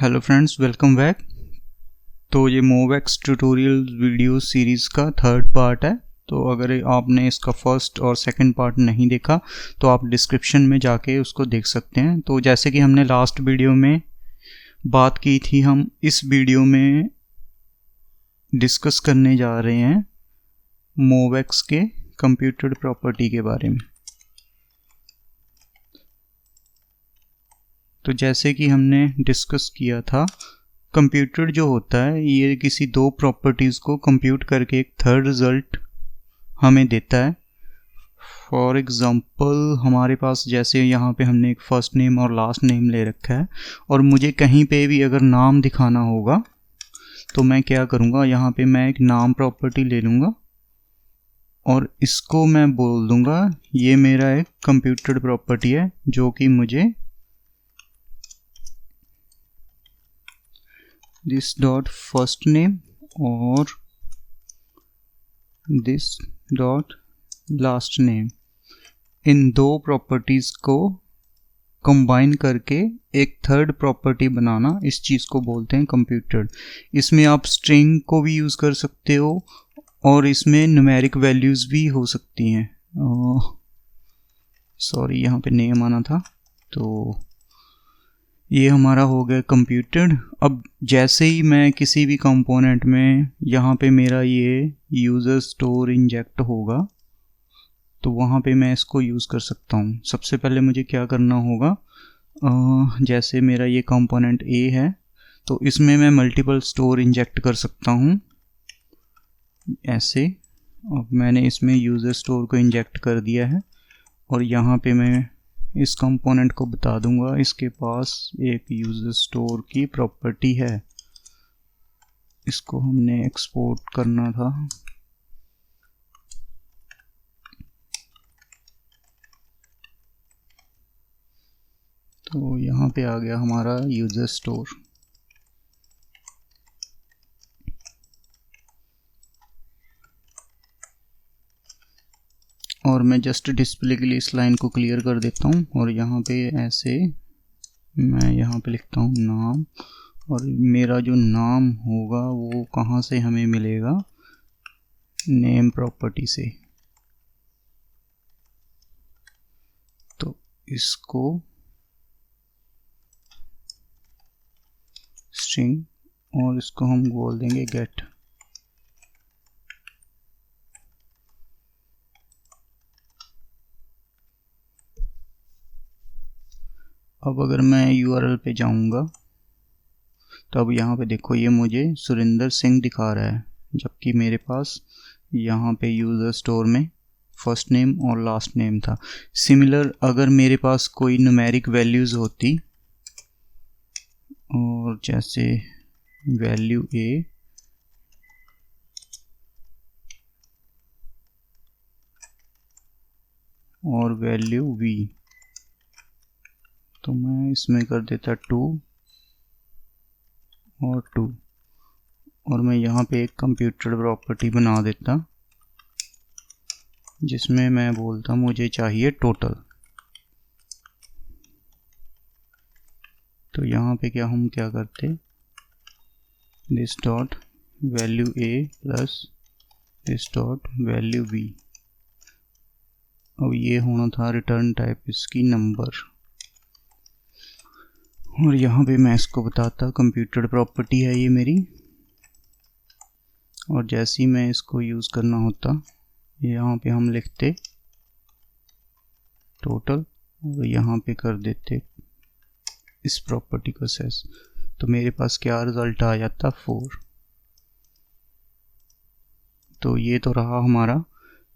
Hello friends, welcome back. तो ये मोवेक्स tutorial video series का थर्ड पार्ट है। तो अगर आपने इसका फर्स्ट और सेकंड पार्ट नहीं देखा तो आप डिस्क्रिप्शन में जाके उसको देख सकते हैं। तो जैसे कि हमने लास्ट वीडियो में बात की थी, हम इस वीडियो में डिस्कस करने जा रहे हैं मोवेक्स के कंप्यूटेड प्रॉपर्टी के बारे में। तो जैसे कि हमने डिस्कस किया था, कंप्यूटेड जो होता है ये किसी दो प्रॉपर्टीज़ को कंप्यूट करके एक थर्ड रिज़ल्ट हमें देता है। फॉर एग्ज़ाम्पल हमारे पास जैसे यहाँ पे हमने एक फ़र्स्ट नेम और लास्ट नेम ले रखा है, और मुझे कहीं पे भी अगर नाम दिखाना होगा तो मैं क्या करूँगा, यहाँ पे मैं एक नाम प्रॉपर्टी ले लूँगा और इसको मैं बोल दूँगा ये मेरा एक कंप्यूटेड प्रॉपर्टी है जो कि मुझे दिस डॉट फर्स्ट नेम और दिस डॉट लास्ट नेम, इन दो प्रॉपर्टीज़ को कंबाइन करके एक थर्ड प्रॉपर्टी बनाना, इस चीज़ को बोलते हैं कंप्यूटेड। इसमें आप स्ट्रिंग को भी यूज़ कर सकते हो और इसमें न्यूमेरिक वैल्यूज़ भी हो सकती हैं। सॉरी, यहाँ पे नेम आना था। तो ये हमारा हो गया कंप्यूटेड। अब जैसे ही मैं किसी भी कंपोनेंट में यहाँ पे मेरा ये यूज़र स्टोर इंजेक्ट होगा तो वहाँ पे मैं इसको यूज़ कर सकता हूँ। सबसे पहले मुझे क्या करना होगा, जैसे मेरा ये कंपोनेंट ए है तो इसमें मैं मल्टीपल स्टोर इंजेक्ट कर सकता हूँ ऐसे। अब मैंने इसमें यूज़र स्टोर को इंजेक्ट कर दिया है और यहाँ पे मैं इस कंपोनेंट को बता दूंगा इसके पास एक यूज़र स्टोर की प्रॉपर्टी है, इसको हमने एक्सपोर्ट करना था। तो यहाँ पे आ गया हमारा यूज़र स्टोर। और मैं जस्ट डिस्प्ले के लिए इस लाइन को क्लियर कर देता हूँ और यहाँ पे ऐसे मैं यहाँ पे लिखता हूँ नाम, और मेरा जो नाम होगा वो कहाँ से हमें मिलेगा, नेम प्रॉपर्टी से। तो इसको स्ट्रिंग और इसको हम बोल देंगे गेट। अब अगर मैं URL पे जाऊंगा तो अब यहाँ पे देखो ये मुझे सुरेंद्र सिंह दिखा रहा है, जबकि मेरे पास यहाँ पे यूज़र स्टोर में फर्स्ट नेम और लास्ट नेम था। सिमिलर अगर मेरे पास कोई न्यूमेरिक वैल्यूज़ होती और जैसे वैल्यू ए और वैल्यू वी, तो मैं इसमें कर देता 2 और 2 और मैं यहाँ पे एक कंप्यूटर प्रॉपर्टी बना देता जिसमें मैं बोलता मुझे चाहिए टोटल। तो यहाँ पे हम क्या करते, this dot value a plus this dot value v. अब ये होना था रिटर्न टाइप इसकी नंबर, और यहाँ पे मैं इसको बताता कंप्यूटेड प्रॉपर्टी है ये मेरी। और जैसे ही मैं इसको यूज़ करना होता यहाँ पे हम लिखते टोटल और यहाँ पे कर देते इस प्रॉपर्टी को सेस, तो मेरे पास क्या रिज़ल्ट आ जाता 4। तो ये तो रहा हमारा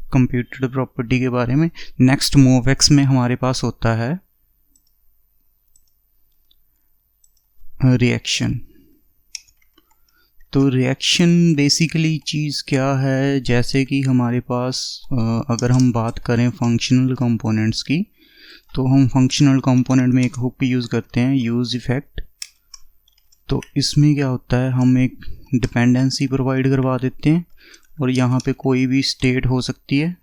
कंप्यूटेड प्रॉपर्टी के बारे में। नेक्स्ट मोवेक्स में हमारे पास होता है रिएक्शन। तो रिएक्शन बेसिकली चीज़ क्या है, जैसे कि हमारे पास अगर हम बात करें फंक्शनल कंपोनेंट्स की, तो हम फंक्शनल कंपोनेंट में एक हुक यूज़ करते हैं, यूज़ इफेक्ट। तो इसमें क्या होता है, हम एक डिपेंडेंसी प्रोवाइड करवा देते हैं और यहाँ पे कोई भी स्टेट हो सकती है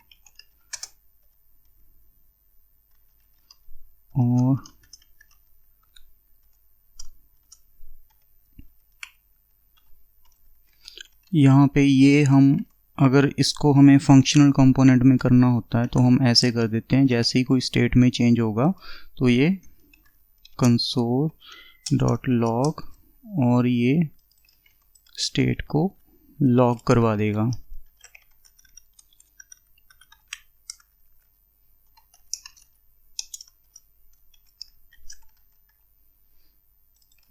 और यहाँ पे ये हम अगर इसको हमें फंक्शनल कंपोनेंट में करना होता है तो हम ऐसे कर देते हैं, जैसे ही कोई स्टेट में चेंज होगा तो ये console.log और ये स्टेट को लॉग करवा देगा।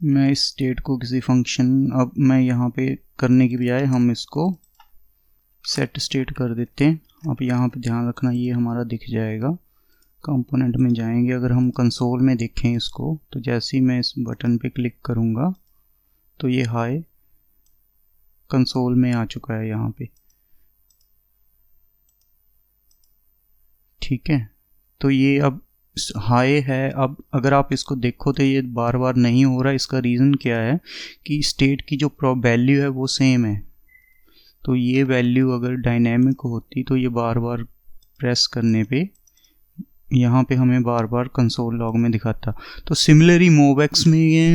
मैं इस स्टेट को किसी फंक्शन, अब मैं यहाँ पे करने की बजाय हम इसको सेट स्टेट कर देते हैं। अब यहाँ पे ध्यान रखना ये हमारा दिख जाएगा। कंपोनेंट में जाएंगे, अगर हम कंसोल में देखें इसको तो जैसे ही मैं इस बटन पे क्लिक करूँगा तो ये हाई कंसोल में आ चुका है यहाँ पे। ठीक है, तो ये अब हाई है। अब अगर आप इसको देखो तो ये बार बार नहीं हो रहा। इसका रीज़न क्या है कि स्टेट की जो वैल्यू है वो सेम है। तो ये वैल्यू अगर डायनेमिक होती तो ये बार बार प्रेस करने पे यहाँ पे हमें बार बार कंसोल लॉग में दिखाता। तो सिमिलरली मोवेक्स में ये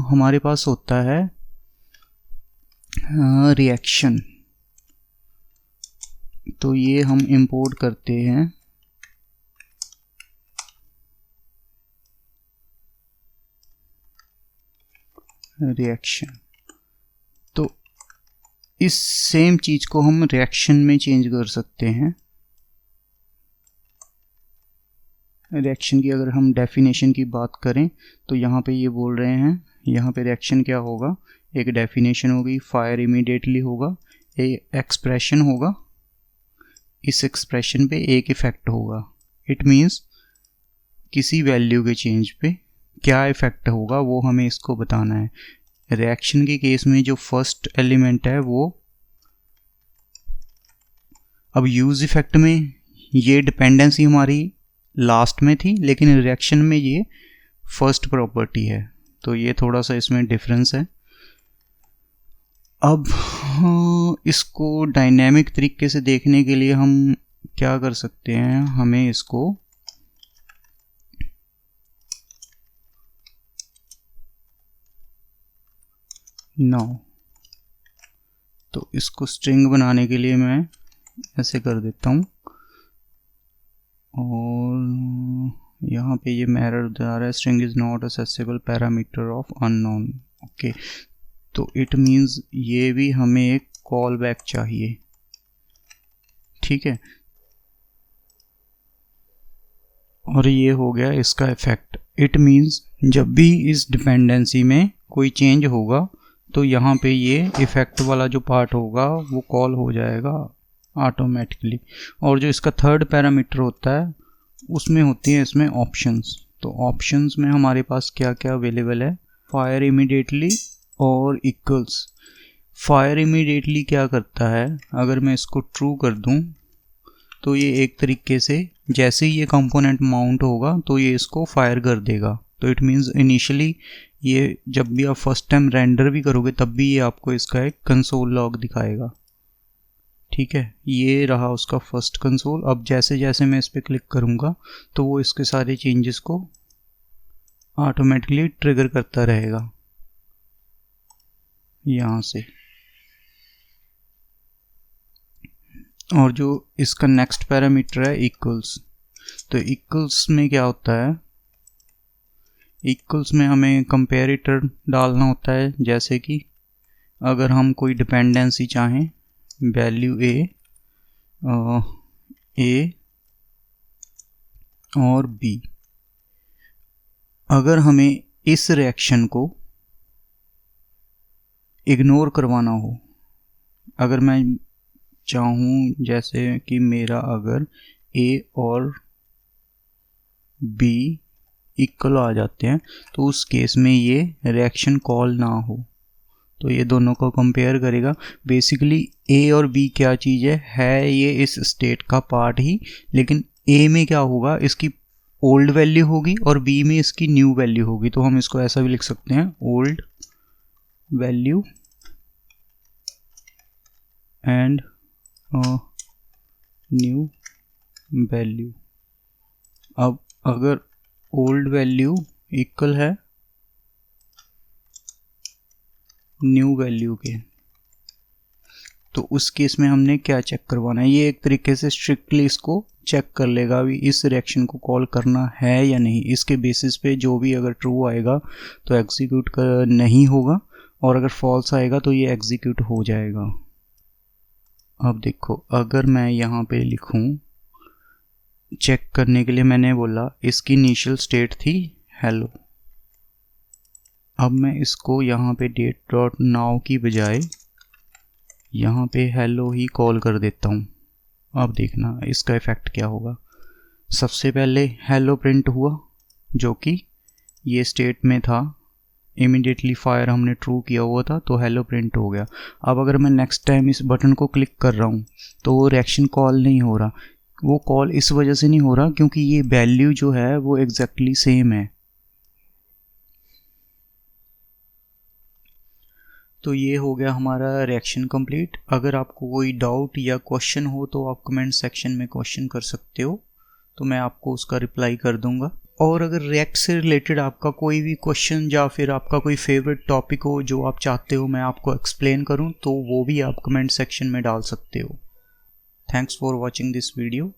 हमारे पास होता है रिएक्शन। तो ये हम इंपोर्ट करते हैं रिएक्शन। तो इस सेम चीज को हम रिएक्शन में चेंज कर सकते हैं। रिएक्शन की अगर हम डेफिनेशन की बात करें तो यहाँ पे ये बोल रहे हैं, यहाँ पे रिएक्शन क्या होगा, एक डेफिनेशन होगी, फायर इमीडिएटली होगा, एक एक्सप्रेशन होगा, इस एक्सप्रेशन पे एक इफेक्ट होगा। इट मीन्स किसी वैल्यू के चेंज पे क्या इफेक्ट होगा वो हमें इसको बताना है। रिएक्शन के केस में जो फर्स्ट एलिमेंट है वो, अब यूज इफेक्ट में ये डिपेंडेंसी हमारी लास्ट में थी, लेकिन रिएक्शन में ये फर्स्ट प्रॉपर्टी है। तो ये थोड़ा सा इसमें डिफरेंस है। अब इसको डायनेमिक तरीके से देखने के लिए हम क्या कर सकते हैं, हमें इसको तो इसको स्ट्रिंग बनाने के लिए मैं ऐसे कर देता हूँ और यहाँ पे ये एरर आ रहा है, string is not accessible parameter of unknown. Okay, तो इट मीन्स ये भी हमें एक कॉल बैक चाहिए। ठीक है, और ये हो गया इसका इफेक्ट। इट मीन्स जब भी इस डिपेंडेंसी में कोई चेंज होगा तो यहाँ पे ये इफेक्ट वाला जो पार्ट होगा वो कॉल हो जाएगा ऑटोमेटिकली। और जो इसका थर्ड पैरामीटर होता है उसमें होती है इसमें ऑप्शंस। तो ऑप्शंस में हमारे पास क्या क्या अवेलेबल है, फायर इमीडिएटली और इक्वल्स। फायर इमीडिएटली क्या करता है, अगर मैं इसको ट्रू कर दूं तो ये एक तरीके से जैसे ही ये कंपोनेंट माउंट होगा तो ये इसको फायर कर देगा। तो इट मीन्स इनिशियली ये जब भी आप फर्स्ट टाइम रेंडर भी करोगे तब भी ये आपको इसका एक कंसोल लॉग दिखाएगा। ठीक है, ये रहा उसका फर्स्ट कंसोल। अब जैसे जैसे मैं इस पर क्लिक करूँगा तो वो इसके सारे चेंजेस को ऑटोमेटिकली ट्रिगर करता रहेगा यहाँ से। और जो इसका नेक्स्ट पैरामीटर है इक्वल्स, तो इक्वल्स में क्या होता है, इक्वल्स में हमें कंपैरेटर डालना होता है। जैसे कि अगर हम कोई डिपेंडेंसी चाहें, वैल्यू ए और बी, अगर हमें इस रिएक्शन को इग्नोर करवाना हो, अगर मैं चाहूँ जैसे कि मेरा अगर ए और बी इक्वल आ जाते हैं तो उस केस में ये रिएक्शन कॉल ना हो, तो ये दोनों को कंपेयर करेगा। बेसिकली ए और बी क्या चीज़ है ये इस स्टेट का पार्ट ही, लेकिन ए में क्या होगा, इसकी ओल्ड वैल्यू होगी और बी में इसकी न्यू वैल्यू होगी। तो हम इसको ऐसा भी लिख सकते हैं, old value and new value. अब अगर ओल्ड वैल्यू इक्वल है न्यू वैल्यू के तो उस केस में हमने क्या चेक करवाना है, ये एक तरीके से स्ट्रिक्टली इसको चेक कर लेगा अभी इस रिएक्शन को कॉल करना है या नहीं। इसके बेसिस पे जो भी अगर ट्रू आएगा तो एग्जीक्यूट नहीं होगा, और अगर फॉल्स आएगा तो ये एग्जीक्यूट हो जाएगा। अब देखो, अगर मैं यहाँ पे लिखूँ चेक करने के लिए, मैंने बोला इसकी इनिशियल स्टेट थी हेलो। अब मैं इसको यहाँ पे डेट डॉट नाउ की बजाय यहाँ पे हेलो ही कॉल कर देता हूँ। अब देखना इसका इफ़ेक्ट क्या होगा। सबसे पहले हेलो प्रिंट हुआ जो कि ये स्टेट में था, इमीडिएटली फायर हमने ट्रू किया हुआ था तो हेलो प्रिंट हो गया। अब अगर मैं नेक्स्ट टाइम इस बटन को क्लिक कर रहा हूँ तो वो रिएक्शन कॉल नहीं हो रहा। वो कॉल इस वजह से नहीं हो रहा क्योंकि ये वैल्यू जो है वो एग्जैक्टली सेम है। तो ये हो गया हमारा रिएक्शन कंप्लीट। अगर आपको कोई डाउट या क्वेश्चन हो तो आप कमेंट सेक्शन में क्वेश्चन कर सकते हो, तो मैं आपको उसका रिप्लाई कर दूंगा। और अगर रिएक्ट से रिलेटेड आपका कोई भी क्वेश्चन या फिर आपका कोई फेवरेट टॉपिक हो जो आप चाहते हो मैं आपको एक्सप्लेन करूं, तो वो भी आप कमेंट सेक्शन में डाल सकते हो। Thanks for watching this video.